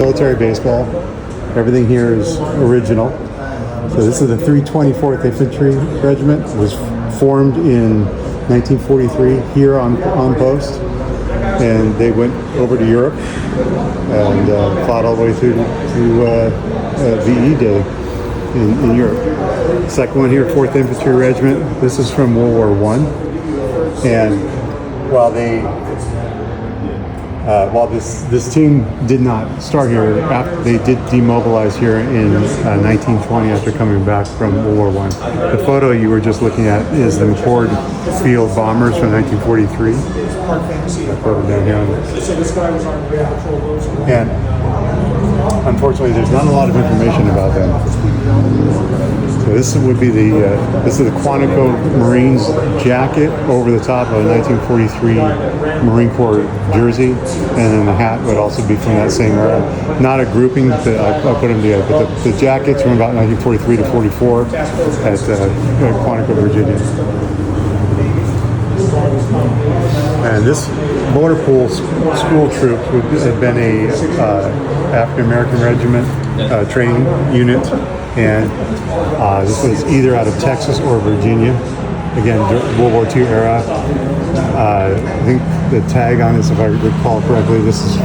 Military baseball. Everything here is original. So this is the 324th Infantry Regiment. It was formed in 1943 here on post, and they went over to Europe and fought all the way through to VE Day in Europe. Second one here, 4th Infantry Regiment. This is from World War I. And while this team did not start here, after they did demobilize here in 1920 after coming back from World War I. The photo you were just looking at is the McChord Field bombers from 1943. That photo down here. And unfortunately, there's not a lot of information about them. So this would be this is the Quantico Marines jacket over the top of a 1943 Marine Corps jersey, and then the hat would also be from that same era. Not a grouping that I put them together, but the jackets from about 1943 to 44 at Quantico, Virginia. And this Border Pool school troop had been a African American regiment training unit, and this was either out of Texas or Virginia. Again, World War II era. I think the tag on this, if I recall correctly, this is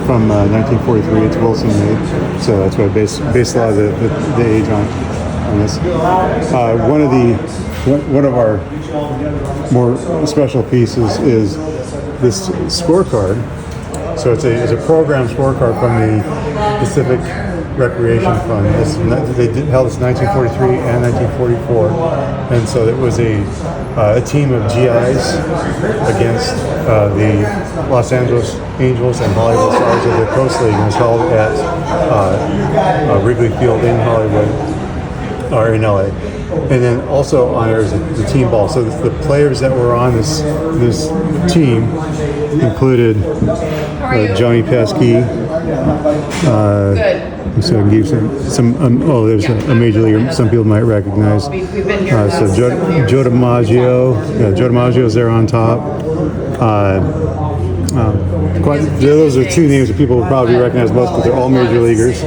from 1943. It's Wilson made, so that's why I based a lot of the age on this. One of our more special pieces is this scorecard. So it's a program scorecard from the Pacific Recreation Fund. They held this in 1943 and 1944, and so it was a team of GIs against the Los Angeles Angels and Hollywood Stars of the Coast League. It was held at Wrigley Field in Hollywood, or in LA. And then also honors the team ball. So the players that were on this team included Johnny Pesky. So I gave some there's a major leaguer some people might recognize. So Joe DiMaggio. Joe DiMaggio is there on top. Those are two names that people would probably recognize most because they're all major leaguers.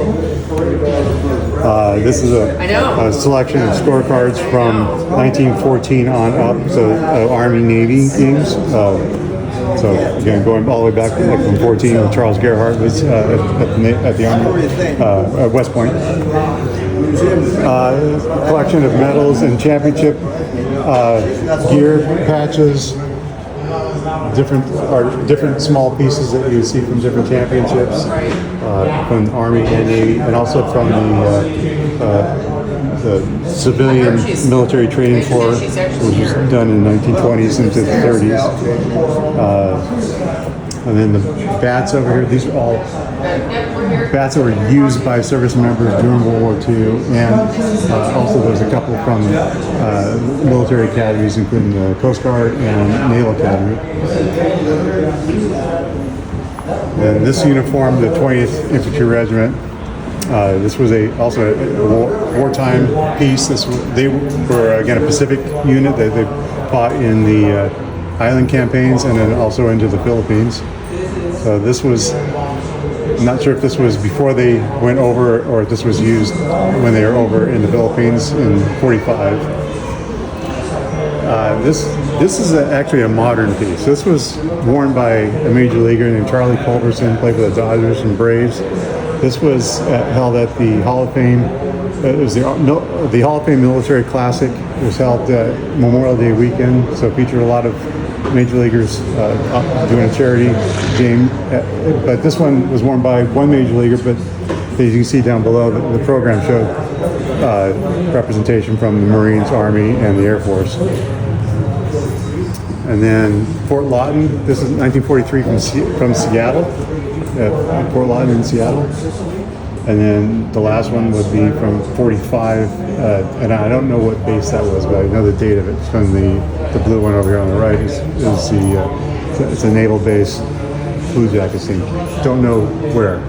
This is a selection of scorecards from 1914 on up, so Army-Navy games. So again, going all the way back from 14 when Charles Gerhardt was at the Army at West Point. Collection of medals and championship gear, patches, different small pieces that you see from different championships, from the Army and Navy, and also from the civilian military training corps, which was done in the 1920s into the 30s. And then the bats over here, these are all bats that were used by service members during World War II, and also there's a couple from military academies, including the Coast Guard and Naval Academy. And this uniform, the 20th Infantry Regiment, this was also a wartime piece. They were, again, a Pacific unit that they fought in the island campaigns and then also into the Philippines. So this was, I'm not sure if this was before they went over or if this was used when they were over in the Philippines in 45. This is actually a modern piece. This was worn by a major leaguer named Charlie Culberson, played for the Dodgers and Braves. This was held at the Hall of Fame. It was the Hall of Fame Military Classic. It was held Memorial Day weekend, so it featured a lot of major leaguers doing a charity game. But this one was worn by one major leaguer, but as you can see down below, the program showed representation from the Marines, Army, and the Air Force. And then Fort Lawton, this is 1943 from Seattle, Fort Lawton in Seattle. And then the last one would be from 45, and I don't know what base that was, but I know the date of it. It's from the blue one over here on the right. It's a naval base, Blue Jackets team. Don't know where.